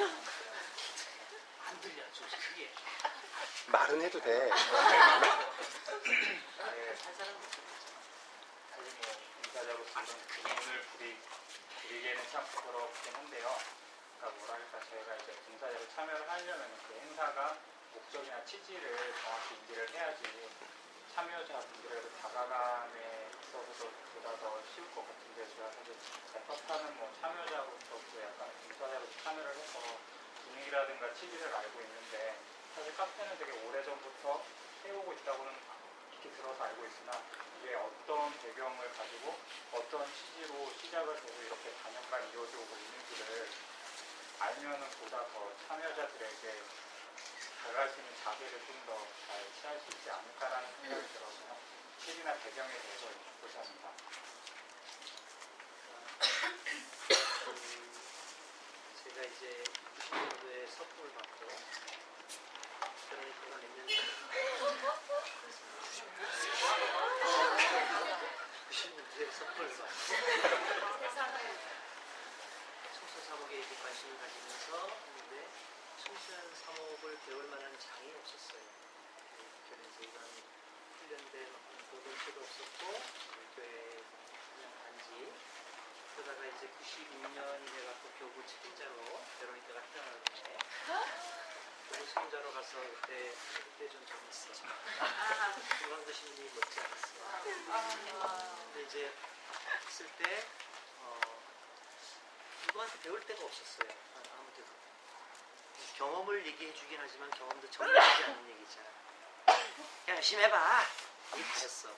안 들려, 좀 크게. 말은 해도 돼. 살살은 사실 뭐 인사자로 이런 기분을 부리기에는 참 부끄럽긴 한데요. 그러니까 뭐랄까 저희가 이제 봉사자로 참여를 하려면 그 행사가 목적이나 취지를 정확히 인지를 해야지 참여자분들에게 다가감에 있어서도 보다 더 쉬울 것 같은데 제가 사실 FF하는 뭐 참여자로서 약간 봉사자로 참여를 해서 분위기라든가 취지를 알고 있는데 사실 카페는 되게 오래전부터 해오고 있다고는 익히 들어서 알고 있으나 이게 어떤 배경을 가지고 어떤 취지로 시작을 해서 이렇게 단연간 이루어져 오고 있는지를 알면은 보다 더 참여자들에게 다가갈 수 있는 자세를 좀 더 잘 취할 수 있지 않을까라는 생각이 들어서요. 취지나 배경에 대해서 여쭙고자 합니다. 제가 이제 90년도에 석봉을 받고 그러니까 몇 년 90년도에 석봉을 받고 청소년 사목에 이렇게 관심을 가지면서 했는데 청소년 사목을 배울 만한 장이 없었어요. 그래서 이런 훈련된 공동체도 없었고 교회 그냥 단지 그러다가 이제 96년이 돼갖고 교구 책임자로 베로니카가 태어나는데 교구 책임자로 가서 그때 좀 젊었어. 김광도 신님이 못지 않았어. 근데 이제 했을 때 누구한테 배울 데가 없었어요. 아무데도. 경험을 얘기해 주긴 하지만 경험도 정리하지 않는 얘기잖아. 그냥 열심히 해봐. 이게 다였어.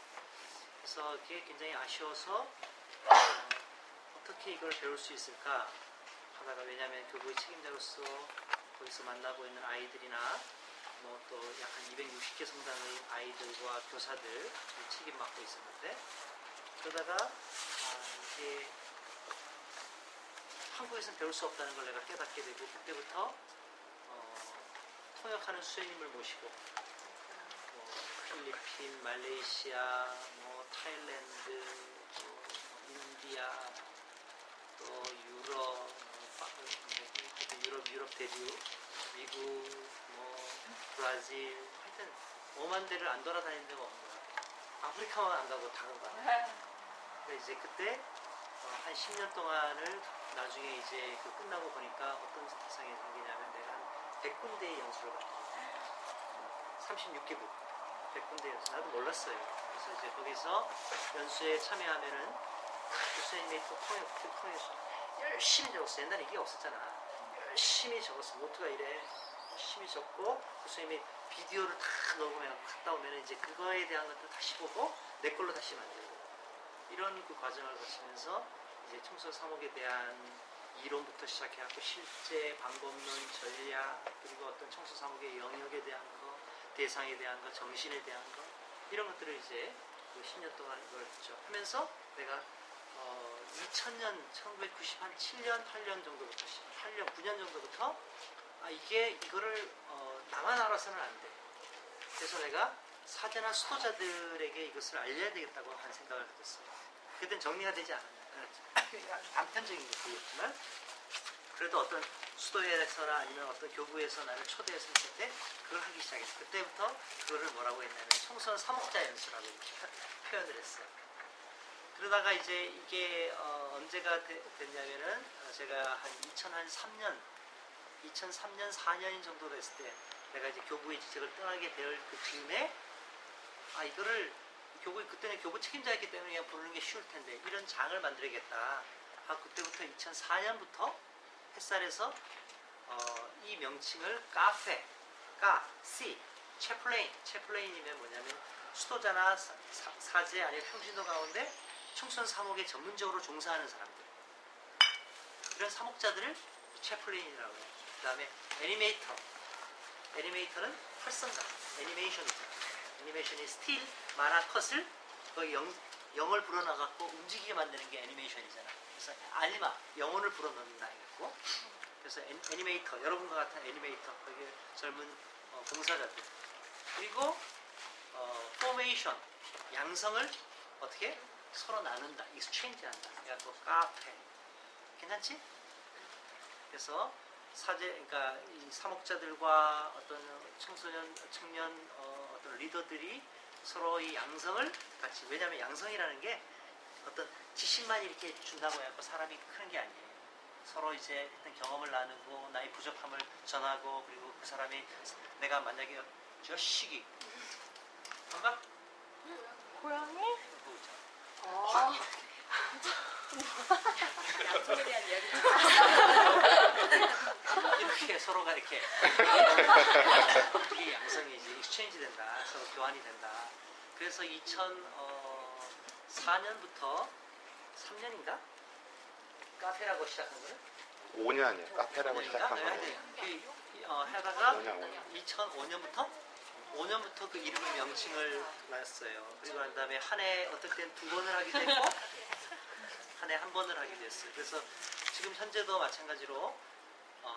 그래서 그게 굉장히 아쉬워서 어떻게 이걸 배울 수 있을까 하다가 왜냐하면 교구의 책임자로서 거기서 만나고 있는 아이들이나 뭐 또 약 한 260개 성당의 아이들과 교사들 책임 맡고 있었는데 그러다가 이게 한국에서는 배울 수 없다는 걸 내가 깨닫게 되고 그때부터 통역하는 수행님을 모시고 필리핀, 말레이시아, 타일랜드, 인디아, 또 유럽 대륙, 미국, 브라질, 하여튼 5만 대를 안 돌아다니는 데가 없는 거야. 아프리카만 안 가고 다 간 거야. 근데 이제 그때 한 10년 동안을 나중에 이제 끝나고 보니까 어떤 세상이 생기냐면 내가 한 100군데의 연수를 갔거든. 36개국 100군데 연수. 나도 몰랐어요. 그래서 이제 거기서 연수에 참여하면은 교수님이 또 통해서 열심히 적었어. 옛날에 이게 없었잖아. 열심히 적었어. 노트가 이래. 열심히 적고 교수님이 비디오를 다 녹음해서 갔다 오면 이제 그거에 대한 것도 다시 보고 내 걸로 다시 만들고 이런 그 과정을 거치면서 이제 청소년 사목에 대한 이론부터 시작해갖고 실제 방법론, 전략 그리고 어떤 청소년 사목의 영역에 대한 거, 대상에 대한 거, 정신에 대한 거 이런 것들을 이제 그 10년 동안 이걸 하면서 내가 2000년, 1997년, 8년 정도부터 8년, 9년 정도부터 이거를 나만 알아서는 안 돼. 그래서 내가 사제나 수도자들에게 이것을 알려야 되겠다고 한 생각을 가졌어요. 그때는 정리가 되지 않았어요. 단편적인 것이었지만 그래도 어떤 수도회에서나 아니면 어떤 교구에서 나를 초대해서 했을 때 그걸 하기 시작했어요. 그때부터 그거를 뭐라고 했냐면 청소년 사목자 연수라고 표현을 했어요. 그러다가 이제 이게 언제가 됐냐면은 제가 한 2003년, 4년 정도 됐을 때 내가 이제 교구의 직책을 떠나게 될 그 즈음에 이거를 그때는 교구 책임자였기 때문에 그냥 부르는 게 쉬울 텐데 이런 장을 만들어야겠다. 그때부터 2004년부터 햇살에서 이 명칭을 카페, 채플레인이면 뭐냐면 수도자나 사제 아니면 평신도 가운데 청소년 사목에 전문적으로 종사하는 사람들 이런 사목자들을 채플레인이라고 해요. 그 다음에 애니메이터는 활성가, 애니메이션이 스틸, 만화, 컷을 거의 영을 불어넣어갖고 움직이게 만드는 게 애니메이션이잖아. 그래서 영혼을 불어넣는다 이랬고 그래서 애니메이터, 여러분과 같은 애니메이터, 거기 젊은 봉사자들 그리고 포메이션, 양성을 어떻게 서로 나눈다, 익스체인지 한다. 그래갖고 카페 괜찮지? 그래서 그러니까 이 사목자들과 어떤 청년 어떤 리더들이 서로 이 양성을 같이, 왜냐하면 양성이라는 게 어떤 지식만 이렇게 준다고 해서 사람이 크는 게 아니에요. 서로 이제 어떤 경험을 나누고 나의 부족함을 전하고, 그리고 그 사람이 내가 만약에 저 시기 뭔가 고양이? 그거 있잖아. 어. 양성에 대한 이야기. 이렇게 서로가 이렇게 이게 양성이 이제 익스체인지 된다, 서로 교환이 된다. 그래서 2004년부터 3년인가 카페라고 시작한 거는 5년이에요. 카페라고 시작한 거예요. 하다가 5년. 2005년부터 그 이름의 명칭을 놨어요. 그리고 난 다음에 한 해 어떨 땐 2번을 하기도 했고 한 해 1번을 하기도 했어요. 그래서 지금 현재도 마찬가지로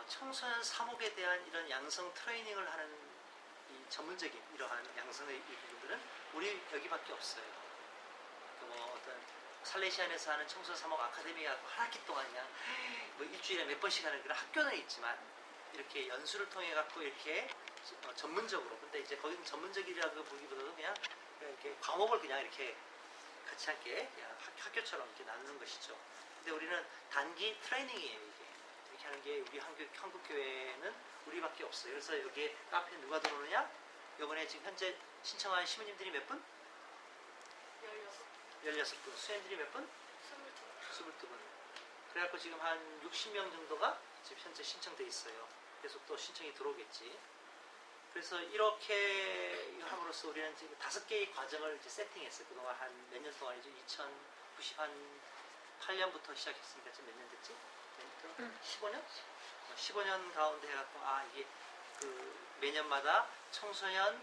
청소년 사목에 대한 이런 양성 트레이닝을 하는 이 전문적인 이러한 양성의 이 부분들은 우리 여기밖에 없어요. 뭐 어떤 살레시안에서 하는 청소년 사목 아카데미가 한 학기 동안 그냥 뭐 일주일에 몇 번씩 하는 그런 학교는 있지만, 이렇게 연수를 통해 갖고 이렇게 전문적으로, 근데 이제 거기는 전문적이라고 보기보다도 그냥 이렇게 과목을 그냥 이렇게 같이 함께 그냥 학교처럼 이렇게 나누는 것이죠. 근데 우리는 단기 트레이닝이에요. 이게 이렇게 하는 게 우리 한국 교회는 우리밖에 없어요. 그래서 여기에 카페에 누가 들어오느냐? 이번에 지금 현재 신청한 시민님들이 몇 분? 16분. 수행들이 몇 분? 22분. 그래갖고 지금 한 60명 정도가 지금 현재 신청돼 있어요. 계속 또 신청이 들어오겠지. 그래서 이렇게 함으로써 우리는 지금 5개의 과정을 이제 세팅했어요. 그동안 한 몇 년 동안이죠. 2098년부터 시작했으니까 지금 몇 년 됐지? 15년? 15년 가운데 해갖고, 이게 그 매년마다 청소년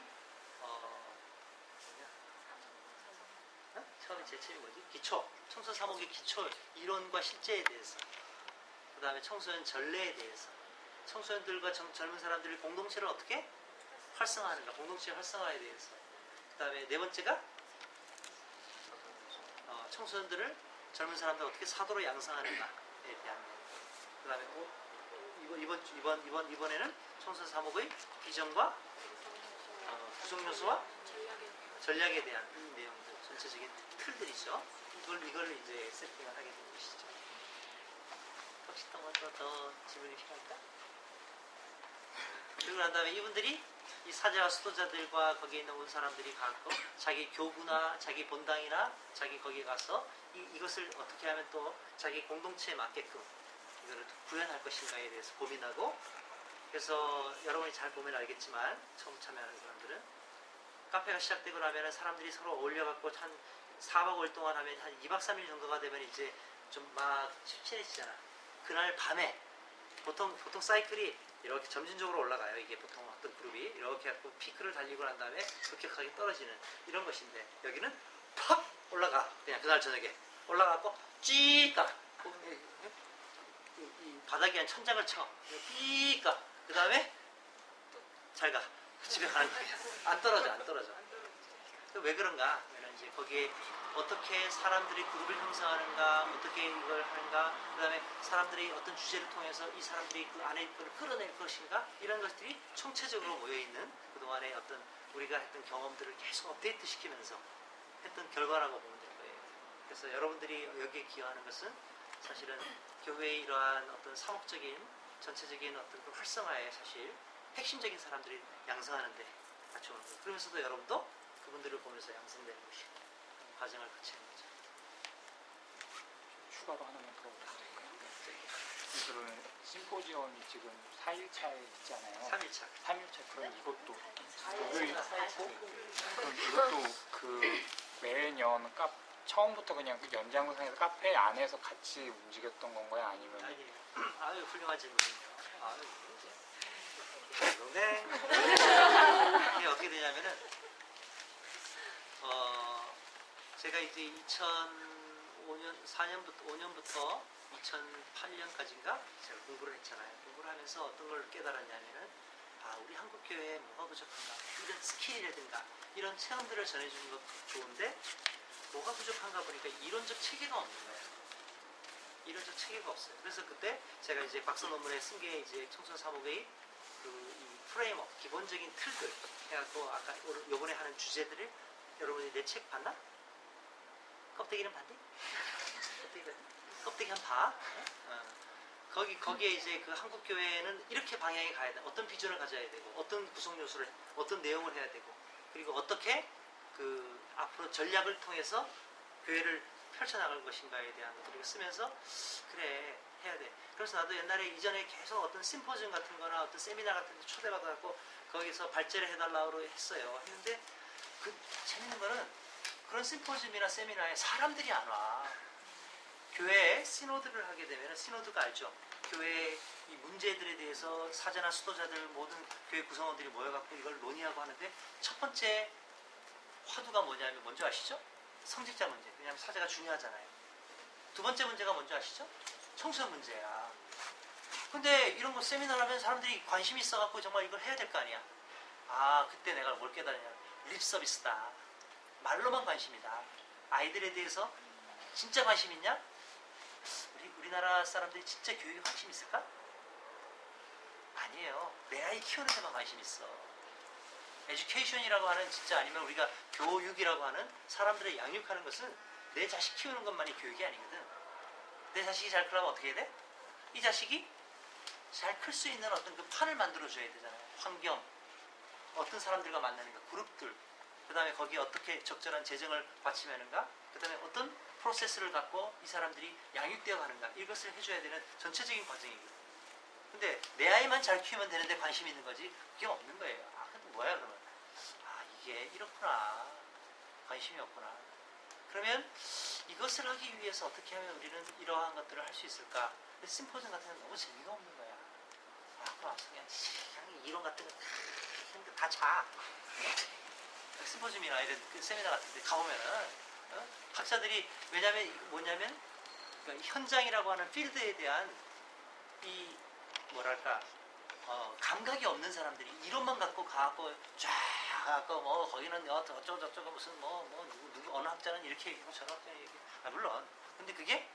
처음에 제책이 뭐지? 기초, 청소년 사목의 기초 이론과 실제에 대해서, 그 다음에 청소년 전례에 대해서, 청소년들과 젊은 사람들이 공동체를 어떻게 활성화하는가, 공동체 활성화에 대해서, 그 다음에 네 번째가 청소년들을, 젊은 사람들 어떻게 사도로 양성하는가에 대한, 그 다음에 이번에는 청소년 사목의 비전과 구성 요소와 전략에 대한 내용들, 전체적인 틀들이죠. 이걸 이제 세팅을 하게 된 것이죠. 혹시 더 질문이 필요할까? 그리고 난 다음에 이분들이 이 사제와 수도자들과 거기에 있는 온 사람들이 가고 자기 교구나 자기 본당이나 자기 거기에 가서 이것을 어떻게 하면 또 자기 공동체에 맞게끔 이거를 구현할 것인가에 대해서 고민하고, 그래서 여러분이 잘 보면 알겠지만 처음 참여하는 사람들은 카페가 시작되고 나면 사람들이 서로 어울려갖고 한 4박 5일 동안 하면 한 2박 3일 정도가 되면 이제 좀 막 친해지잖아. 그날 밤에 보통 사이클이 이렇게 점진적으로 올라가요. 이게 보통 어떤 그룹이 이렇게 해서 피크를 달리고 난 다음에 급격하게 떨어지는 이런 것인데, 여기는 팍 올라가. 그냥 그날 저녁에 올라가고 찌까 이 바닥에 한 천장을 쳐 삐까, 그 다음에 잘 가. 집에 가는 거야. 안 떨어져. 왜 그런가? 이제 거기에 어떻게 사람들이 그룹을 형성하는가, 어떻게 이걸 하는가, 그 다음에 사람들이 어떤 주제를 통해서 이 사람들이 그 안에 걸 끌어낼 것인가, 이런 것들이 총체적으로 모여있는 그동안의 어떤 우리가 했던 경험들을 계속 업데이트 시키면서 했던 결과라고 보면 될 거예요. 그래서 여러분들이 여기에 기여하는 것은 사실은 교회의 이러한 어떤 사목적인 전체적인 어떤 그 활성화에 사실 핵심적인 사람들이 양성하는데 같이 오는 거예요. 그러면서도 여러분도 그분들을 보면서 양성되는 것이고 과정을 거치는 거죠. 추가로 하나만 더 오실까요? 심포지엄이 지금 4일차에 있잖아요. 3일차. 3일차. 그럼 이것도 그럼 이것도 그 매년 처음부터 그냥 그 연장선에서 카페 안에서 같이 움직였던 건가요? 아니면? 아니에요. 아유, 훌륭한 질문이에요. 아유, 네. 이게 어떻게 되냐면은 제가 이제 5년부터 2008년까지인가 제가 공부를 했잖아요. 공부를 하면서 어떤 걸 깨달았냐면은, 우리 한국 교회에 뭐가 부족한가, 이런 스킬이라든가 이런 체험들을 전해주는 것도 좋은데 뭐가 부족한가 보니까 이론적 체계가 없는 거예요. 이론적 체계가 없어요. 그래서 그때 제가 이제 박사 논문에 쓴 게 이제 청소년 사목의 이 프레임워크, 기본적인 틀들 해갖고 아까 요번에 하는 주제들을 여러분이 내 책 봤나? 껍데기는 봤니? 껍데기 한 봐. 거기에 이제 그 한국 교회는 이렇게 방향에 가야 돼. 어떤 비전을 가져야 되고, 어떤 구성 요소를, 어떤 내용을 해야 되고, 그리고 어떻게 그 앞으로 전략을 통해서 교회를 펼쳐나갈 것인가에 대한 것들을 쓰면서 그래 해야 돼. 그래서 나도 옛날에 이전에 계속 어떤 심포지엄 같은 거나 어떤 세미나 같은 데 초대받아갖고 거기서 발제를 해달라고 했어요. 했는데 그 재밌는 거는 그런 심포지엄이나 세미나에 사람들이 안 와. 교회에 시노드를 하게 되면 시노드가 알죠. 교회의 이 문제들에 대해서 사제나 수도자들 모든 교회 구성원들이 모여갖고 이걸 논의하고 하는데 첫 번째 화두가 뭐냐면 뭔지 아시죠? 성직자 문제. 왜냐하면 사제가 중요하잖아요. 두 번째 문제가 뭔지 아시죠? 청소년 문제야. 근데 이런 거 세미나를 하면 사람들이 관심이 있어갖고 정말 이걸 해야 될 거 아니야. 아, 그때 내가 뭘 깨달았냐. 립 서비스다. 말로만 관심이다. 아이들에 대해서 진짜 관심 있냐? 우리나라 사람들이 진짜 교육에 관심 있을까? 아니에요. 내 아이 키우는 데만 관심 있어. 에듀케이션이라고 하는 진짜 아니면 우리가 교육이라고 하는 사람들을 양육하는 것은 내 자식 키우는 것만이 교육이 아니거든. 내 자식이 잘 크려면 어떻게 해야 돼? 이 자식이 잘 클 수 있는 어떤 그 판을 만들어줘야 되잖아요. 환경, 어떤 사람들과 만나는가, 그룹들, 그 다음에 거기에 어떻게 적절한 재정을 바치면은가, 그 다음에 어떤 프로세스를 갖고 이 사람들이 양육되어 가는가, 이것을 해줘야 되는 전체적인 과정이거든요. 근데 내 아이만 잘 키우면 되는데 관심이 있는 거지 그게 없는 거예요. 아, 근데 뭐야 그러면? 아, 이게 이렇구나. 관심이 없구나. 그러면 이것을 하기 위해서 어떻게 하면 우리는 이러한 것들을 할 수 있을까? 근데 심포지엄 같은 건 너무 재미가 없는 거야. 아, 그럼 와서 그냥 이론 같은 거 다 자. 심포지엄이나 이런 그 세미나 같은 데 가보면은 학자들이 왜냐면 뭐냐면 그러니까 현장이라고 하는 필드에 대한 이 뭐랄까 감각이 없는 사람들이 이론만 갖고 가고 쫙 갖고 뭐 거기는 어쩌고 저쩌고 무슨 뭐 누구 어느 학자는 이렇게 얘기하고 저런 학자는 이렇게 물론 근데 그게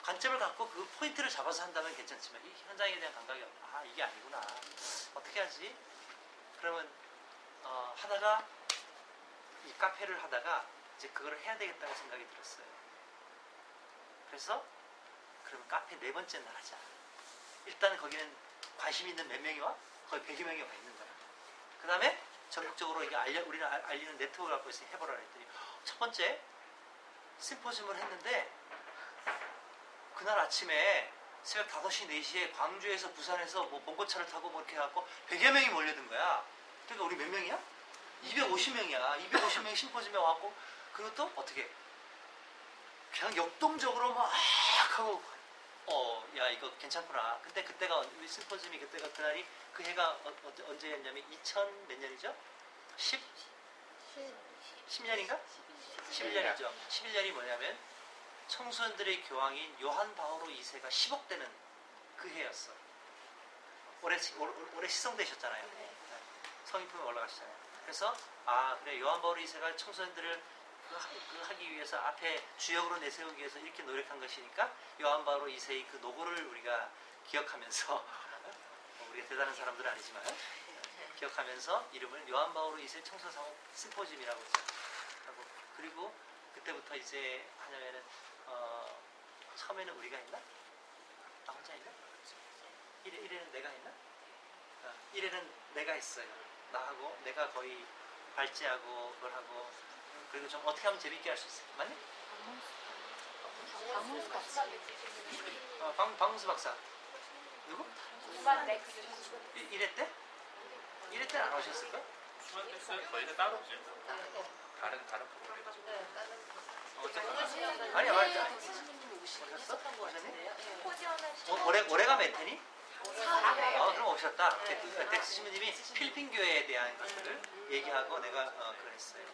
관점을 갖고 그 포인트를 잡아서 한다면 괜찮지만 이 현장에 대한 감각이 없다. 아, 이게 아니구나. 어떻게 하지? 그러면 하다가 이 카페를 하다가 이제 그걸 해야 되겠다고 생각이 들었어요. 그래서 그러면 카페 4번째 날 하자. 일단 거기는 관심 있는 몇 명이 와? 거의 100여 명이 와 있는 거야. 그 다음에 전국적으로 이게 우리는 알리는 네트워크를 갖고 있으니 해보라 했더니 첫 번째 심포지엄을 했는데 그날 아침에 새벽 5시, 4시에 광주에서 부산에서 뭐 봉고차를 타고 뭐 이렇게 해갖고 100여 명이 몰려든 거야. 그러니까 우리 몇 명이야? 250명이야. 250명이 심포지엄에 와갖고 그리고 또 어떻게 그냥 역동적으로 막 하고 야 이거 괜찮구나. 근데 그때가 심포지엄이 그때가 그날이 그 해가 언제였냐면 2000 몇 년이죠? 10년인가? 11년이죠. 11년이 뭐냐면 청소년들의 교황인 요한 바오로 2세가 10억 되는 그 해였어. 올해 시성되셨잖아요. 성인품에 올라가시잖아요. 그래서 그래 요한 바오로 2세가 청소년들을 그 하기 위해서 앞에 주역으로 내세우기 위해서 이렇게 노력한 것이니까 요한 바오로 2세의 그 노고를 우리가 기억하면서 우리가 대단한 사람들은 아니지만 기억하면서 이름을 요한 바오로 2세 청소년 심포지엄이라고 하고 그리고 그때부터 이제 하냐면은 처음에는 우리가 했나? 나 혼자 했나? 1회는 내가 했나? 1회는 내가 했어요. 나하고 내가 거의 발제하고 그걸 하고 그리고 좀 어떻게 하면 재밌게 할 수 있을까? 맞니? 박문수 박사. 박문수 박사. 누구? 1회 때? 1회 때는 안 오셨을까? 저희는 따로 없죠. 다른 프로그램. 아니 오셨어? 오셨니? 올해가 몇 해니? 그럼 오셨다. 덱스 신부님이 필리핀 교회에 대한 것들을 얘기하고 내가 그랬어요.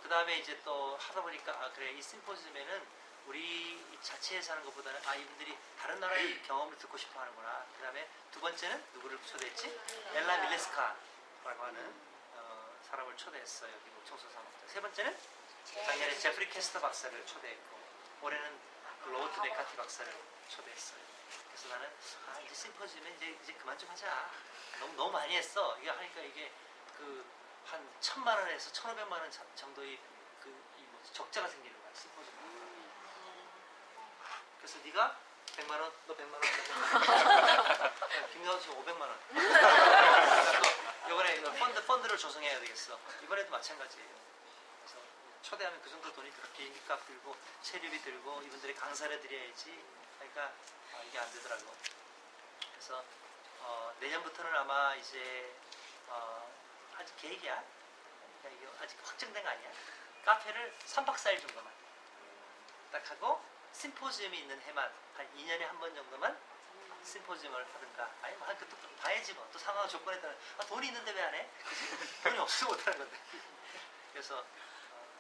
그 다음에 이제 또 하다 보니까 그래 이 심포지엄에는 우리 자체에서 하는 것보다는 이분들이 다른 나라의 경험을 듣고 싶어 하는구나. 그 다음에 두 번째는 누구를 초대했지? 엘라 밀레스카라고 하는 사람을 초대했어요. 미국 청소년 사목자. 세 번째는 작년에 제프리 캐스터 박사를 초대했고 올해는 로버트 메카티 박사를 초대했어요. 그래서 나는 이제 심포지엄에 이제 그만 좀 하자. 너무 많이 했어. 이게 하니까 이게 그 한 1,000만 원에서 1,500만 원 정도의 적자가 생기는 거야 심포지엄. 그래서 네가 100만 원, 너 100만 원, 김나우 지금 500만 원. 이번에 펀드를 조성해야 되겠어. 이번에도 마찬가지예요. 그래서 초대하면 그 정도 돈이 들어. 비행기값 들고 체류비 들고 이분들이 강사를 드려야지. 그러니까 이게 안 되더라고. 그래서 내년부터는 아마 이제 아직 계획이야. 그러니까 이게 아직 확정된 거 아니야. 카페를 3박 4일 정도만 딱 하고 심포지엄이 있는 해만 한 2년에 한 번 정도만 심포지엄을 하든가. 아니 뭐 그것도 봐야지 뭐. 또 상황 조건에 따라 돈이 있는데 왜 안 해? 그치? 돈이 없어서 못 하는 건데. 그래서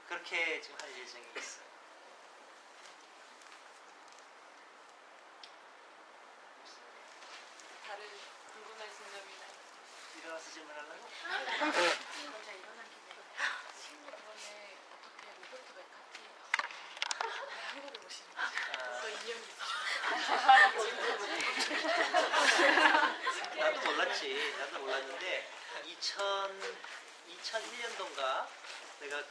그렇게 지금 할 예정이 있어요. 다른 궁금하신 점이나. 일어나서 질문하려고? 먼저 일어나기 전에 이번에 어떻게 로버트 메카티 한국에 오시는지 벌써 2년이 있으셨어요. 나도 몰랐지. 나도 몰랐는데 2001년도인가 내가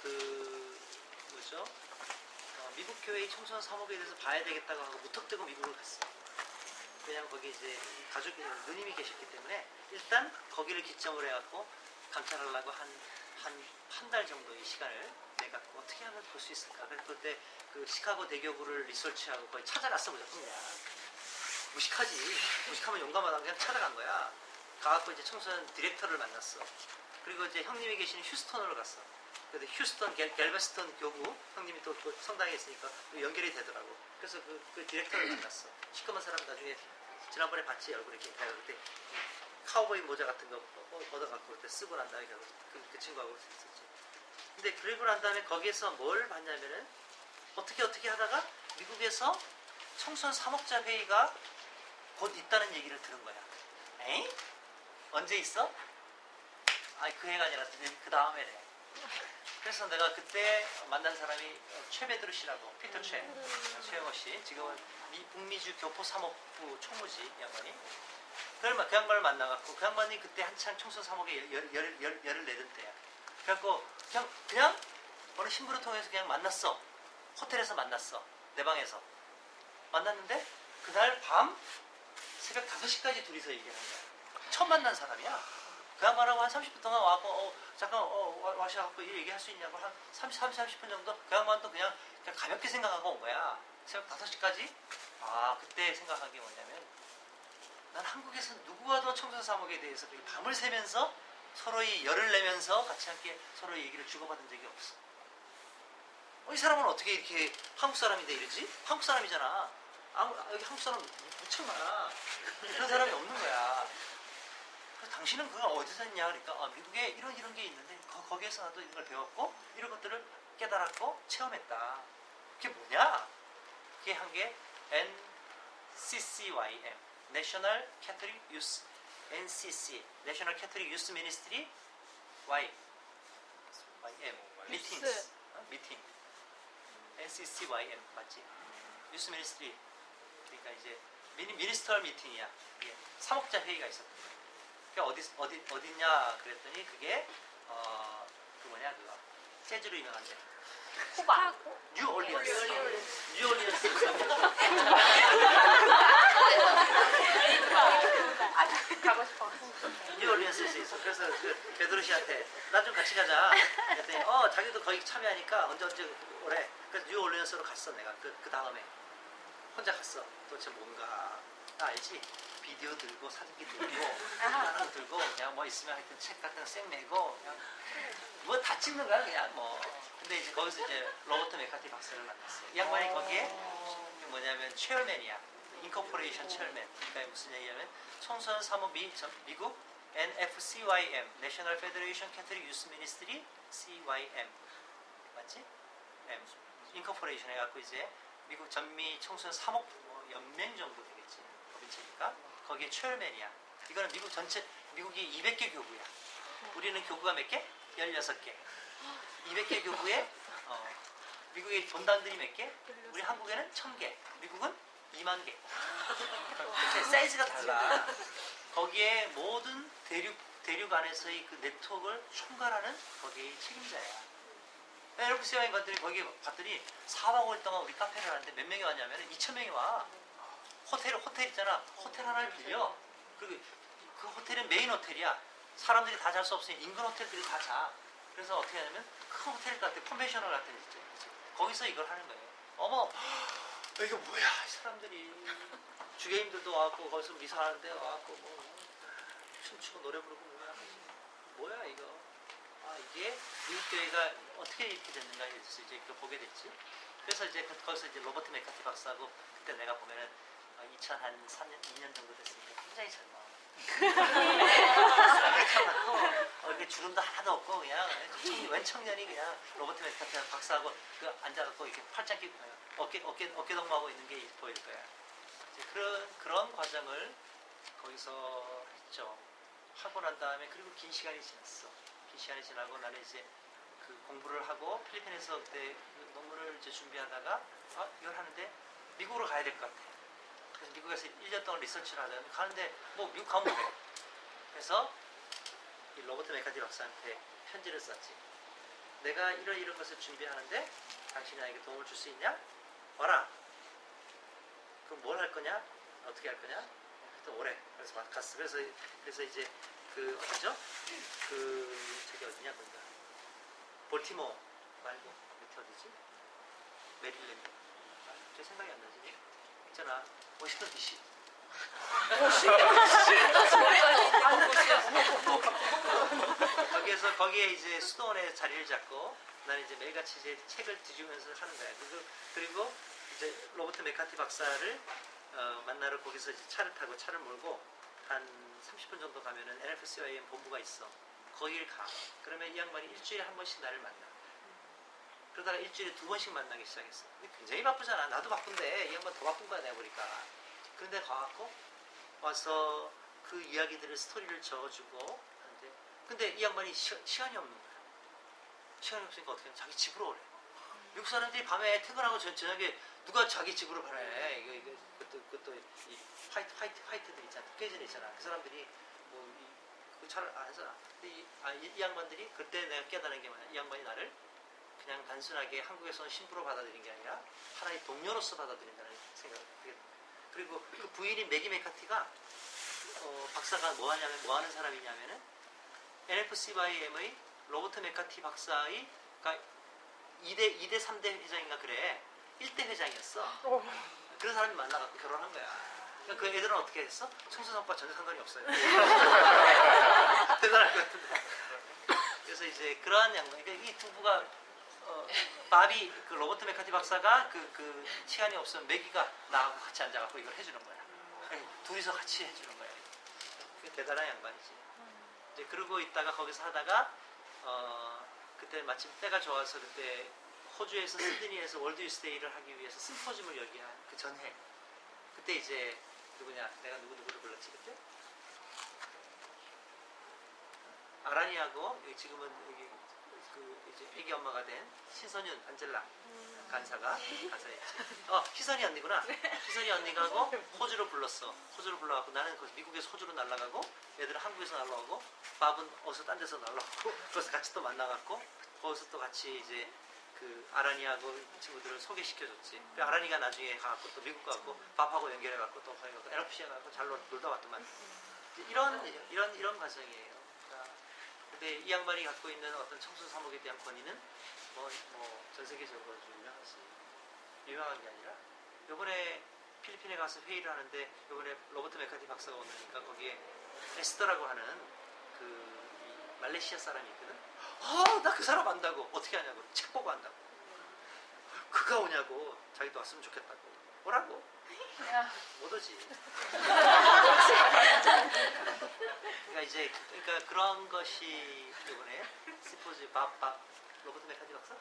미국 교회의 청소년 사목에 대해서 봐야 되겠다고 하고 무턱대고 미국을 갔어. 왜냐면 거기 이제 가족이 누님이 계셨기 때문에 일단 거기를 기점으로 해갖고 감찰하려고 한 달 정도의 시간을 내갖고 어떻게 하면 볼 수 있을까. 그래서 그때 그 시카고 대교구를 리서치하고 거의 찾아갔어 무조건 그냥. 무식하면 용감하다 그냥 찾아간 거야. 가갖고 이제 청소년 디렉터를 만났어. 그리고 이제 형님이 계시는 휴스턴으로 갔어. 그래서 휴스턴 갤베스턴 교구 형님이 또 성당에 있으니까 연결이 되더라고. 그래서 그 디렉터를 만났어. 시커먼 사람 나중에 지난번에 봤지 얼굴 이렇게 내가 그때 카우보이 모자 같은 거 얻어갖고 그때 쓰고 난 다음에 그 친구하고 있었지. 근데 그리고 난 다음에 거기에서 뭘 봤냐면은 어떻게 하다가 미국에서 청소년 사목자 회의가 곧 있다는 얘기를 들은 거야. 에이? 언제 있어? 아니 그 해가 아니라 그 다음에래. 그래서 내가 그때 만난 사람이 최베드로 씨라고 피터 최영호 씨. 지금은 북미주 교포 사목부 총무지 양반이. 그 양반을 만나갖고 그 양반이 그때 한창 청소년 사목에 열을 내던 때야. 그래갖고 그냥 어느 신부를 통해서 그냥 만났어. 호텔에서 만났어. 내 방에서 만났는데 그날 밤 새벽 5시까지 둘이서 얘기를 한 거야. 처음 만난 사람이야. 그 양반하고 한 30분 동안 와서 잠깐 와셔갖고 얘기할 수 있냐고 한 30분 정도 그 양반도 그냥 가볍게 생각하고 온 거야. 새벽 5시까지. 그때 생각한 게 뭐냐면 난 한국에서 누구와도 청소년 사목에 대해서 밤을 새면서 서로의 열을 내면서 같이 함께 서로의 얘기를 주고받은 적이 없어. 이 사람은 어떻게 이렇게 한국 사람인데 이러지? 한국 사람이잖아. 여기 한국 사람 무척 많아. 그런 사람이 없는 거야. 그래서 당신은 그걸 어디서 했냐? 그러니까 미국에 이런 게 있는데 거기에서 나도 이걸 배웠고 이런 것들을 깨달았고 체험했다. 그게 뭐냐? 그게 한 게 NCCYM National Catholic Youth NCC National Catholic Youth Ministry YM Meetings 미팅 NCCYM 맞지? 유스 미니스트리. 그러니까 이제 미니스터 미팅이야. 이게 사목자 회의가 있었거든. 그게 어디냐 그랬더니 그게 그 뭐냐 그거 재즈로 유명한데. 쿠바. 뉴올리언스. 가고 싶어. 뉴올리언스에 있어. 그래서 그 베드로 씨한테 나 좀 같이 가자. 그랬더니 자기도 거기 참여하니까 언제 오래. 그래서 뉴올리언스로 갔어 내가. 그 다음에 혼자 갔어. 도대체 뭔가 알지? 비디오 들고 사진기 들고 다른 거 들고 그냥 뭐 있으면 하여튼 책 같은 거 쌩 메고 그냥 뭐 다 찍는 거야 그냥 뭐. 근데 이제 거기서 이제 로버트 메카티 박사를 만났어요. 이 양반이 거기에 뭐냐면 체어맨이야. 인코퍼레이션 체어맨. 그러니까 무슨 얘기냐면 청소년 사모 미국 NFCYM National Federation Catholic Youth Ministry CYM 맞지? M 인코퍼레이션 해갖고 이제 미국 전미 청소년 사목 연맹 정도 되겠지. 법인체니까 거기에 체어맨이야. 이거는 미국 전체 미국이 200개 교구야. 우리는 교구가 몇 개? 16개. 200개 교구에 미국의 분단들이 몇 개? 우리 한국에는 1000개, 미국은 2만 개. 사이즈가 달라. 거기에 모든 대륙 안에서의 그 네트워크를 총괄하는 거기에 책임자야. NFC 여행관들이 거기 갔더니 4박 5일 동안 우리 카페를 하는데 몇 명이 왔냐면 2,000명이 와. 호텔 있잖아. 호텔 하나를 빌려. 그리고 그 호텔은 메인 호텔이야. 사람들이 다 잘 수 없으니 인근 호텔들이 다 자. 그래서 어떻게 하냐면 큰 호텔 같은 컨벤셔널 같은 데 있죠. 거기서 이걸 하는 거예요. 어머, 이게 뭐야? 이 사람들이 주계님들도 와갖고 거기서 미사하는데 와갖고 뭐 춤추고 노래 부르고 뭐야 이거? 아 이게 미국 교회가 어떻게 이렇게 됐는가 해서 이제 그 보게 됐지. 그래서 이제 거기서 이제 로버트 메카티 박사하고 그때 내가 보면은 2003년 2년 정도 됐으니까 굉장히 젊어. 이렇게 주름도 하나도 없고 그냥 웬 청년이 그냥 로버트 메카티 박사하고 그 앉아갖고 이렇게 팔짱 끼고 어깨 동무하고 있는 게 보일 거야. 이제 그런 과정을 거기서 했죠. 하고 난 다음에 그리고 긴 시간이 지났어. 긴 시간이 지나고 나는 이제 그 공부를 하고 필리핀에서 그때 논문을 이제 준비하다가 이걸 하는데 미국으로 가야 될 것 같아. 그래서 미국에서 1년 동안 리서치를 하자면 가는데 뭐 미국 가면 돼. 그래서 이 로버트 메카티 박사한테 편지를 썼지. 내가 이런 것을 준비하는데 당신이 나에게 도움을 줄 수 있냐? 와라. 그럼 뭘 할 거냐? 어떻게 할 거냐? 또 오래. 그래서 갔어. 그래서 이제 그 어디죠? 저기 어디냐 거기가. 볼티모 말고 밑에 어디지? 메릴랜드. 제 생각이 안 나지. 있잖아. 워싱턴 DC. 거기에 이제 수도원에 자리를 잡고 나는 이제 매일같이 이제 책을 뒤지면서 하는 거야. 그리고 이제 로버트 메카티 박사를 만나러 거기서 이제 차를 타고 차를 몰고 한 30분 정도 가면은 NFCYM 본부가 있어. 거길 가. 그러면 이 양반이 일주일에 한 번씩 나를 만나. 그러다가 일주일에 2번씩 만나기 시작했어. 굉장히 바쁘잖아. 나도 바쁜데 이 양반 더 바쁜 거야 내가 보니까. 그런데 가갖고 와서 그 이야기들을 스토리를 적어주고 하는데 근데 이 양반이 시간이 없는 거야. 시간이 없으니까 어떻게 하냐. 자기 집으로 오래. 미국 사람들이 밤에 퇴근하고 저녁에 누가 자기 집으로 보내. 그것도 이 화이트들 있잖아. 북해진 있잖아. 그 사람들이 그 차를 안 하잖아. 근데 이 양반들이 그때 내가 깨달은 게 뭐냐. 이 양반이 나를 그냥 단순하게 한국에서 온 신부로 받아들인 게 아니라 하나의 동료로서 받아들인다는 생각을 하게 됩니다. 그리고 그 부인인 매기 메카티가 박사가 뭐 하는 사람이냐면은 NFCYM의 로버트 메카티 박사의 그러니까 2대 3대 회장인가 그래. 1대 회장이었어. 그런 사람이 만나갖고 결혼한 거야. 그러니까 그 애들은 어떻게 했어? 청소년과 전혀 상관이 없어요. 대단할 것 같은데. 그래서 이제 그러한 양반, 그러니까 이 부부가 바비 그 로버트 메카티 박사가 그 시간이 없으면 매기가 나하고 같이 앉아갖고 이걸 해주는 거야. 둘이서 같이 해주는 거야. 그게 대단한 양반이지. 이제 그러고 있다가 거기서 하다가 그때 마침 때가 좋아서 그때 호주에서 시드니에서 월드 유스데이를 하기 위해서 심포지움을 열기한 그 전해. 그때 이제 누구냐? 내가 누구를 불렀지 그때? 아라니하고 여기 지금은 여기 이제 애기 엄마가 된 신선윤 안젤라 간사가 간사였지. 희선이 언니구나. 희선이 언니가 하고 호주로 불렀어. 호주로 불러갖고 나는 미국에서 호주로 날아가고 애들은 한국에서 날아가고 밥은 어디서 딴 데서 날아가고 거기서 같이 또 만나갖고 거기서 또 같이 이제 그 아라니하고 친구들을 소개시켜줬지. 아라니가 나중에 가갖고 또 미국 가갖고 밥하고 연결해갖고 또 거기 가서 NFC에 가갖고 잘 놀다 왔더만. 이런 과정이에요. 근데 이 양반이 갖고 있는 어떤 청소 사목에 대한 권위는 전 세계적으로 유명하지. 유명한 게 아니라 이번에 필리핀에 가서 회의를 하는데 이번에 로버트 메카티 박사가 오니까 거기에 에스더라고 하는 그 말레이시아 사람이 있거든. 나 그 사람 안다고. 어떻게 하냐고. 책 보고 안다고. 그가 오냐고. 자기도 왔으면 좋겠다고. 뭐라고? 못 오지. 그러니까 그런 것이 이번에 스포즈 로버트 메카티 박사?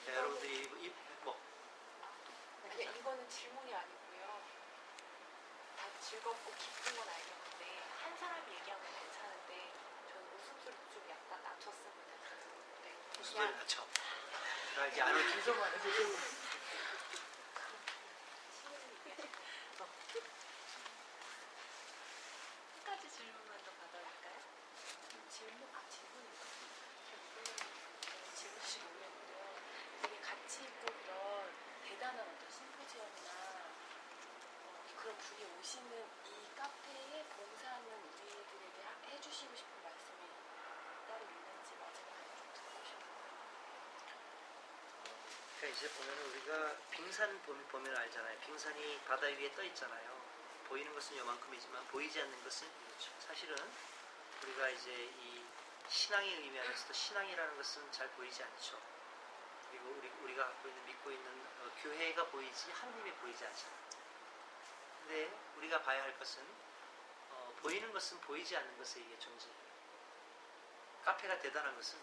여러분들이 이거는 질문이 아니고요. 다 즐겁고 기쁜 건 알겠는데 한 사람이 얘기하면 괜찮은데 저는 웃음소리 좀 약간 낮췄습니다. 무슨 소리 났죠? 나 이제 안 올게. 한 가지 질문만 더 받아볼까요? 질문이요. 질문인지 모르겠는데요. 되게 가치 있고 그런 대단한 어떤 심포지엄이나 그런 분이 오시는 이 카페에 봉사하는 우리들에게 해주시고 싶은 말씀이 따로 있는지 마지막에 좀 듣고 싶어요. 그러니까 이제 보면은 우리가 빙산 보면 알잖아요. 빙산이 바다 위에 떠 있잖아요. 보이는 것은 요만큼이지만 보이지 않는 것은 이렇죠. 사실은 우리가 이제 이 신앙의 의미 안에서도 신앙이라는 것은 잘 보이지 않죠. 그리고 우리가 갖고 있는 믿고 있는 교회가 보이지 하나님이 보이지 않잖아요. 근데 우리가 봐야 할 것은 보이는 것은 보이지 않는 것의 이게 존재예요. 카페가 대단한 것은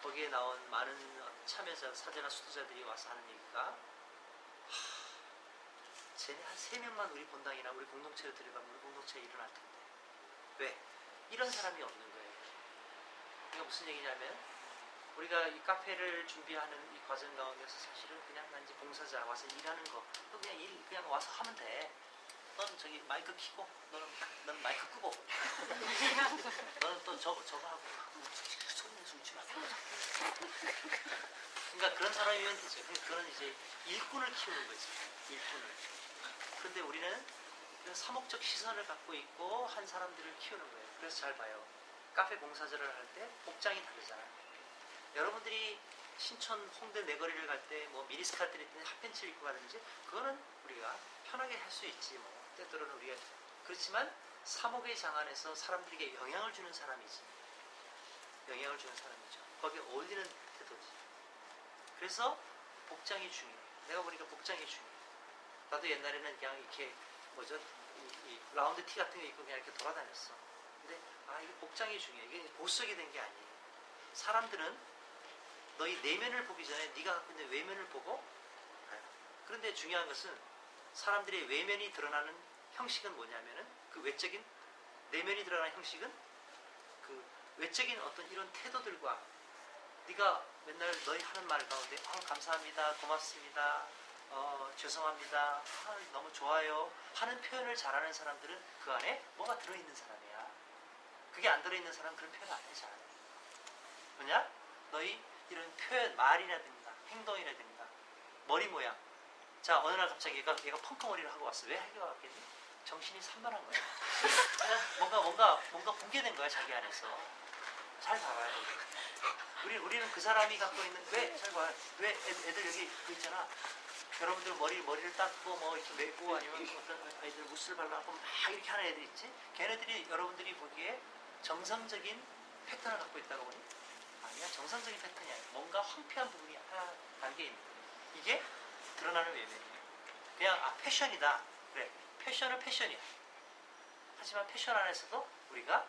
거기에 나온 많은 참여자, 사제나 수도자들이 와서 하는 얘기가 쟤네 한 3명만 우리 본당이나 우리 공동체로 들어가면 우리 공동체에 일어날 텐데 왜? 이런 사람이 없는 거예요. 이게 무슨 얘기냐면 우리가 이 카페를 준비하는 이 과정 가운데서 사실은 그냥 난 이제 봉사자 와서 일하는 거 너 그냥 일 그냥 와서 하면 돼. 넌 저기 마이크 켜고 너는 마이크 끄고 너는 또 저거 하고 소리 내서 웃지 마. 그러니까 그런 사람이면 되죠. 그런 이제 일꾼을 키우는 거지. 일꾼을. 그런데 우리는 이런 사목적 시선을 갖고 있고 한 사람들을 키우는 거예요. 그래서 잘 봐요. 카페 봉사자를 할 때 복장이 다르잖아요. 여러분들이 신촌 홍대 내거리를 갈 때 뭐 미니스커트를 입든 핫팬츠를 입고 가든지 그거는 우리가 편하게 할 수 있지 뭐 때때로는 우리가 그렇지만 사목의 장안에서 사람들에게 영향을 주는 사람이지. 영향을 주는 사람이죠. 거기에 어울리는 태도지. 그래서 복장이 중요해. 내가 보니까 복장이 중요해. 나도 옛날에는 그냥 이렇게 뭐죠? 이 라운드 티 같은 거 입고 그냥 이렇게 돌아다녔어. 근데 이게 복장이 중요해. 이게 보석이 된 게 아니에요. 사람들은 너희 내면을 보기 전에 네가 갖고 있는 외면을 보고 가요. 그런데 중요한 것은 사람들의 외면이 드러나는 형식은 뭐냐면은 그 외적인 내면이 드러나는 형식은 그 외적인 어떤 이런 태도들과 네가 맨날 너희 하는 말 가운데 감사합니다, 고맙습니다, 죄송합니다, 너무 좋아요 하는 표현을 잘하는 사람들은 그 안에 뭐가 들어있는 사람이야. 그게 안 들어있는 사람은 그런 표현 안 해. 잘. 뭐냐? 너희 이런 표현, 말이라든가 행동이라든가 머리 모양. 자, 어느 날 갑자기 얘가 펑크머리를 하고 왔어. 왜 하게 왔겠니? 정신이 산만한 거야. 뭔가 붕괴된 거야, 자기 안에서. 잘 봐봐요. 우리는 그 사람이 갖고 있는, 잘 봐요. 왜 애들 여기 있잖아. 여러분들 머리를 닦고 뭐 이렇게 메고 아니면 어떤 아이들 무스를 발라갖고 막 이렇게 하는 애들 있지? 걔네들이 여러분들이 보기에 정상적인 패턴을 갖고 있다고 보니? 아니야, 정상적인 패턴이 아니야. 뭔가 황폐한 부분이 하나 담겨 있는 거야. 이게 드러나는 외면이에요. 그냥 패션이다. 그래, 패션은 패션이야. 하지만 패션 안에서도 우리가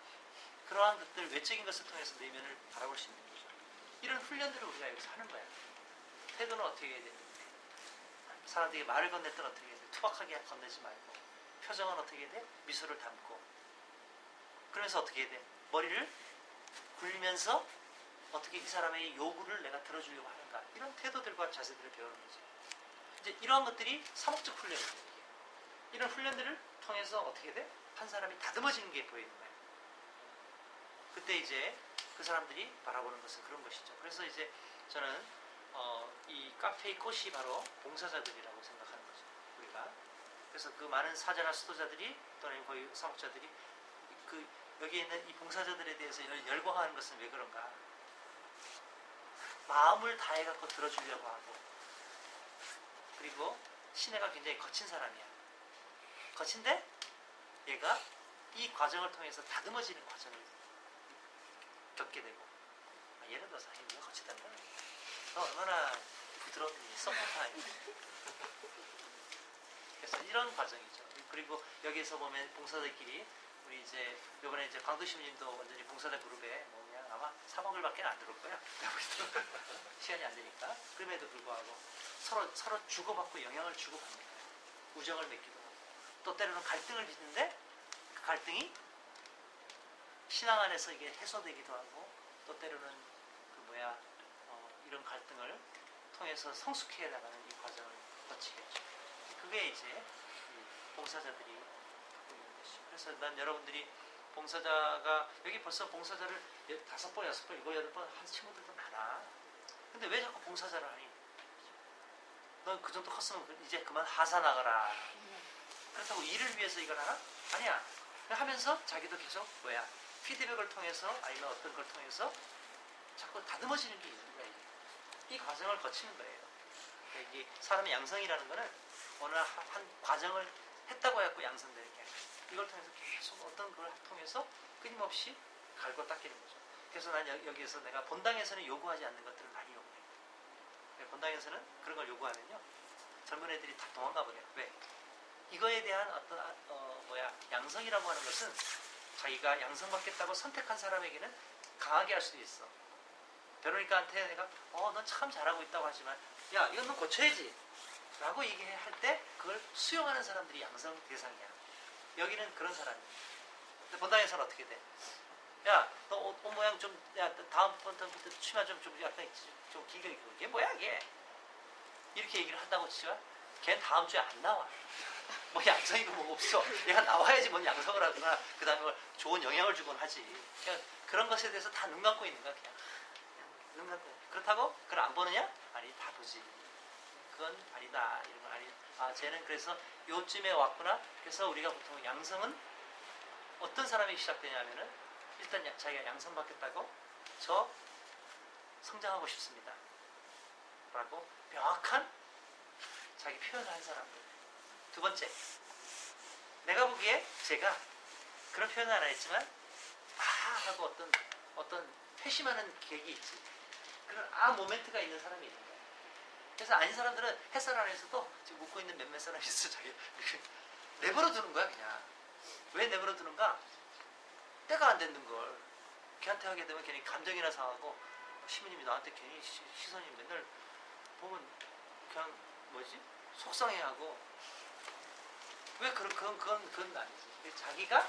그러한 것들, 외적인 것을 통해서 내면을 바라볼 수 있는 거죠. 이런 훈련들을 우리가 여기서 하는 거야. 태도는 어떻게 해야 돼? 사람들이 말을 건넬 때는 어떻게 해야 돼? 투박하게 건네지 말고. 표정은 어떻게 해야 돼? 미소를 담고. 그러면서 어떻게 해야 돼? 머리를 굴리면서 어떻게 이 사람의 요구를 내가 들어주려고 하는가. 이런 태도들과 자세들을 배우는 거죠. 이제 이러한 것들이 사목적 훈련이에요. 이런 훈련들을 통해서 어떻게 돼? 한 사람이 다듬어지는 게 보이는 거예요. 그때 이제 그 사람들이 바라보는 것은 그런 것이죠. 그래서 이제 저는 이 카페의 꽃이 바로 봉사자들이라고 생각하는 거죠. 우리가. 그래서 그 많은 사제나 수도자들이 또는 거의 사목자들이 그 여기에 있는 이 봉사자들에 대해서 열광하는 것은 왜 그런가? 마음을 다해갖고 들어주려고 하고, 그리고 시내가 굉장히 거친 사람이야. 거친데 얘가 이 과정을 통해서 다듬어지는 과정을 겪게 되고, 예를 들어서 얘가 거치단다. 너 얼마나 부드럽니? 서포트하니? 그래서 이런 과정이죠. 그리고 여기에서 보면 봉사자들끼리 우리 이제 이번에 이제 광도시민님도 완전히 봉사자 그룹에 뭐 그냥 아마 3억을 밖에 안 들어올 거야. 시간이 안 되니까. 그럼에도 불구하고 서로 주고받고 영향을 주고받는 거예요. 우정을 맺기도 하고. 또 때로는 갈등을 빚는데 그 갈등이 신앙 안에서 이게 해소되기도 하고, 또 때로는 이런 갈등을 통해서 성숙해 나가는 이 과정을 거치겠죠. 그게 이제 봉사자들이 갖고 있는 것이죠. 그래서 난 여러분들이 봉사자가 여기 벌써 봉사자를 5번, 6번, 7, 8번 한 친구들도 많아. 근데 왜 자꾸 봉사자를 하니? 넌 그 정도 컸으면 이제 그만 하사 나가라. 그렇다고 일을 위해서 이걸 하나? 아니야. 하면서 자기도 계속 피드백을 통해서 아니면 어떤 걸 통해서 자꾸 다듬어지는 게 있는 거예요. 이 과정을 거치는 거예요. 그러니까 이게 사람의 양성이라는 거는 어느 한 과정을 했다고 해갖고 양성되는 게 아니라 이걸 통해서 계속 어떤 걸 통해서 끊임없이 갈고 닦이는 거죠. 그래서 난 여기에서 내가 본당에서는 요구하지 않는 것들을 많이 요구해요. 본당에서는 그런 걸 요구하면요, 젊은 애들이 다 도망가 버려요. 왜? 이거에 대한 어떤 양성이라고 하는 것은 자기가 양성받겠다고 선택한 사람에게는 강하게 할 수도 있어. 베로니카한테 내가 넌 참 잘하고 있다고 하지만 야, 이건 너 고쳐야지 라고 얘기할 때 그걸 수용하는 사람들이 양성 대상이야. 여기는 그런 사람이야. 근데 본당에서는 어떻게 돼? 야, 너 옷 모양 좀, 다음부터 치마 좀 약간 좀 길게 입고, 이게 뭐야 이게? 이렇게 얘기를 한다고 치면 걔는 다음 주에 안 나와. 뭐 양성이고 뭐 없어. 얘가 나와야지 뭔 양성을 하거나 그 다음에 좋은 영향을 주곤 하지. 그냥 그런 것에 대해서 다 눈 감고 있는 거야. 그냥 눈 감고. 그렇다고 그걸 안 보느냐? 아니, 다 보지. 그건 아니다. 이런 건 아니. 쟤는 그래서 요쯤에 왔구나. 그래서 우리가 보통 양성은 어떤 사람이 시작되냐면은 일단 자기가 양성받겠다고 저 성장하고 싶습니다 라고 명확한 자기 표현을 한 사람들. 두 번째, 내가 보기에 제가 그런 표현을 안 했지만 하고 어떤 회심하는 계획이 있지. 그런 모멘트가 있는 사람이 있는 거야. 그래서 아닌 사람들은 햇살 안에서도 지금 웃고 있는 몇몇 사람이 있어. 자기 이렇게 내버려 두는 거야. 그냥 왜 내버려 두는가? 때가 안 되는 걸 걔한테 하게 되면 괜히 감정이나 상하고, 시민님이 나한테 괜히 시선이 맨날 보면 그냥 속상해하고. 왜 그건 아니지. 자기가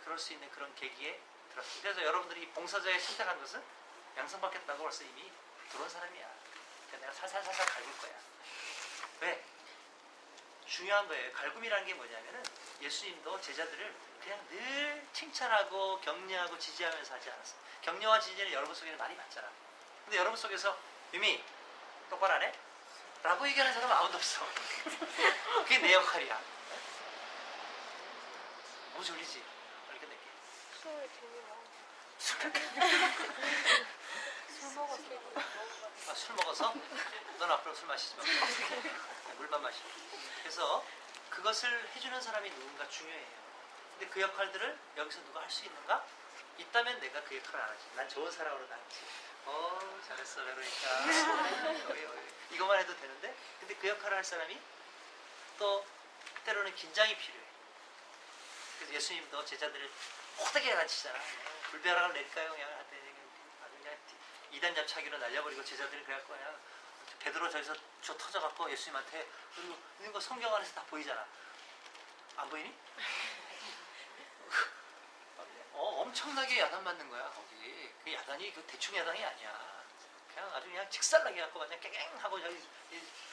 그럴 수 있는 그런 계기에 들었어. 그래서 여러분들이 봉사자에 선택한 것은 양성받겠다고 벌써 이미 들어온 사람이야. 그러니까 내가 살살살살 갈굴 거야. 왜? 중요한 거예요. 갈굼이라는 게 뭐냐면은 예수님도 제자들을 그냥 늘 칭찬하고 격려하고 지지하면서 하지 않았어. 격려와 지지는 여러분 속에는 많이 많잖아. 근데 여러분 속에서 유미 똑바로 안 해? 라고 얘기하는 사람은 아무도 없어. 그게 내 역할이야. 너무 졸리지? 빨리 끝낼게. 술 먹어서? 넌 앞으로 술 마시지 마. 물만 마시고. 그래서 그것을 해주는 사람이 누군가 중요해요. 근데 그 역할들을 여기서 누가 할 수 있는가? 있다면 내가 그 역할을 안 하지. 난 좋은 사람으로 나지. 잘했어, 베로니카. 이것만 해도 되는데, 근데 그 역할을 할 사람이 또 때로는 긴장이 필요해. 그래서 예수님도 제자들을 호되게 가르치잖아. 불벼락을 내릴까요? 그냥 이단 잡차기로 날려버리고 제자들이 그래갖고 그냥 베드로 저기서 터져갖고 예수님한테, 그리고 있는 거 성경 안에서 다 보이잖아. 안 보이니? 엄청나게 야단 맞는 거야 거기. 그 야단이 그 대충 야단이 아니야. 그냥 아주 그냥 직살나게 갖고 그냥 깨갱 하고 저기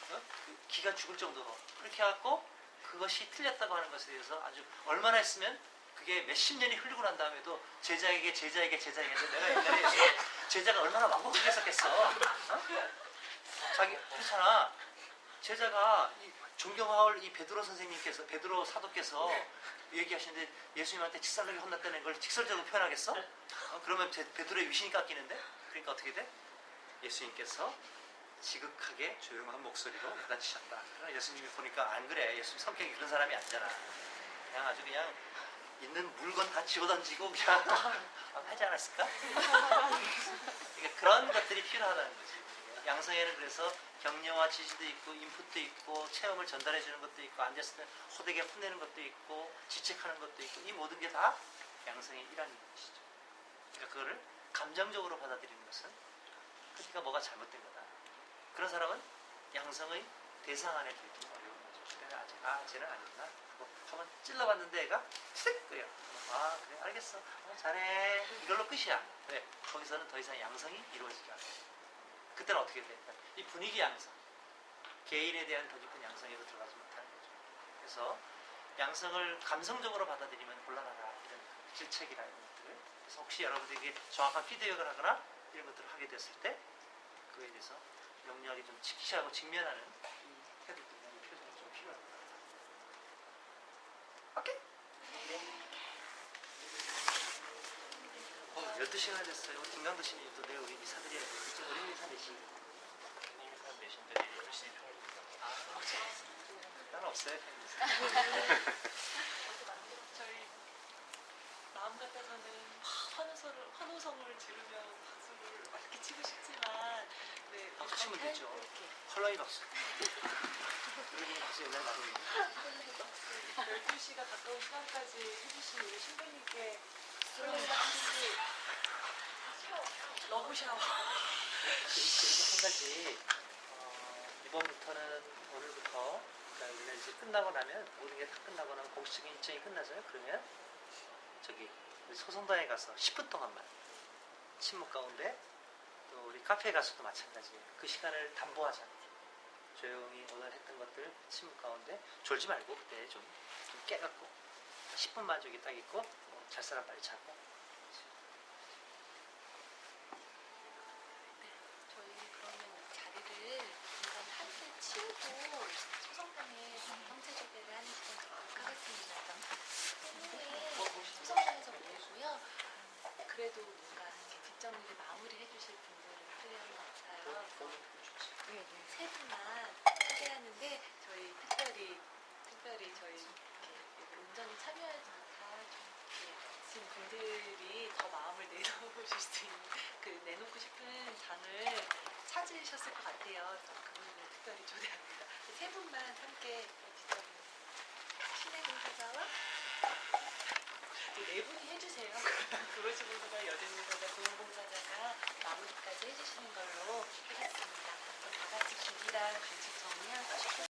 그 기가 죽을 정도로 그렇게 해갖고 그것이 틀렸다고 하는 것에 대해서 아주 얼마나 했으면 그게 몇십 년이 흘리고 난 다음에도 제자에게 내가 옛날에 제자가 얼마나 왕복하게 했었겠어. 자기 그렇잖아. 제자가 존경할 이 베드로 선생님께서, 베드로 사도께서 얘기하시는데 예수님한테 직살나게 혼났다는 걸 직설적으로 표현하겠어? 그러면 베드로의 위신이 깎이는데? 그러니까 어떻게 돼? 예수님께서 지극하게 조용한 목소리로 야단치셨다. 예수님이 보니까 안 그래. 예수님 성격이 그런 사람이 아니잖아. 그냥 아주 그냥 있는 물건 다 집어던지고 그냥 하지 않았을까? 그러니까 그런 것들이 필요하다는 거지. 양성에는 그래서 격려와 지지도 있고 인풋도 있고 체험을 전달해 주는 것도 있고 앉았을 때 호되게 혼내는 것도 있고 지책하는 것도 있고 이 모든 게 다 양성의 일환인 것이죠. 그러니까 그거를 감정적으로 받아들이는 것은 그러니까 뭐가 잘못된 거다. 그런 사람은 양성의 대상 안에 들기는 어려운 거죠. 주변에 쟤는 아니구나. 뭐 한번 찔러봤는데 애가 쓱 그래요. 아 그래 알겠어. 잘해. 이걸로 끝이야. 네. 거기서는 더 이상 양성이 이루어지지 않아요. 그때는 어떻게 돼? 이 분위기 양성. 개인에 대한 더 깊은 양성에도 들어가지 못하는 거죠. 그래서 양성을 감성적으로 받아들이면 곤란하다. 이런 질책이라는 것들. 그래서 혹시 여러분들에게 정확한 피드백을 하거나 이런 것들을 하게 됐을 때 그거에 대해서 명료하게 좀 직시하고 직면하는 이 태도들이나 이 표정이 좀 필요합니다. 오케이? 네. 12시간 됐어요. 김강도 씨님 또 내일 우리 이사들이 지금 우리 이사 몇 시? 이사 내신들이 10시 평일입니다. 아, 난 없어요. 저희 마음 같아서는 환호성을 지르며 박수를 막 이렇게 치고 싶지만 네, 박수 치면 강탈- 되죠. 이렇게 헐렁이 박수. 그러니 박수 옛날 많이 12시가 가까운 시간까지 해주신 우리 신부님께 헐렁이 박수 러브 샤워. 그리고 한 가지 이번부터는 오늘부터 그러니까 우리가 이제 끝나고 나면 모든 게 다 끝나고 나면 공식적인 일정이 끝나잖아요. 그러면 저기 우리 소송당에 가서 10분 동안만 침묵 가운데 또 우리 카페에 가서도 마찬가지예요. 그 시간을 담보하잖아요. 조용히 오늘 했던 것들 침묵 가운데 졸지 말고 그때 좀 깨갖고 10분만 저기 딱 있고 잘 사람 빨리 자고 저희 그러면 이 자리를 중간 한때 치우고 소성당에 형제 조배를 하는 시간 갖도록 하겠습니다. 소성당에서 모이고요. 그래도 뭔가 이렇게 뒷정리를 마무리해 주실 분들은 필요한 것 같아요. 세 분만 소개하는데 저희 특별히 저희 이렇게 온전히 참여하지 못한 계신 분들이 더 마음을 내놓으실 수 있는 내놓고 싶은 장을 찾으셨을 것 같아요. 그래서 그분을 특별히 초대합니다. 세 분만 함께 뒷정리 신혜공사자와 네 분이 해주세요. 도로시공사자, 여진공사자, 고용공사자가 마무리까지 해주시는 걸로 하겠습니다. 그럼 다 같이 준비랑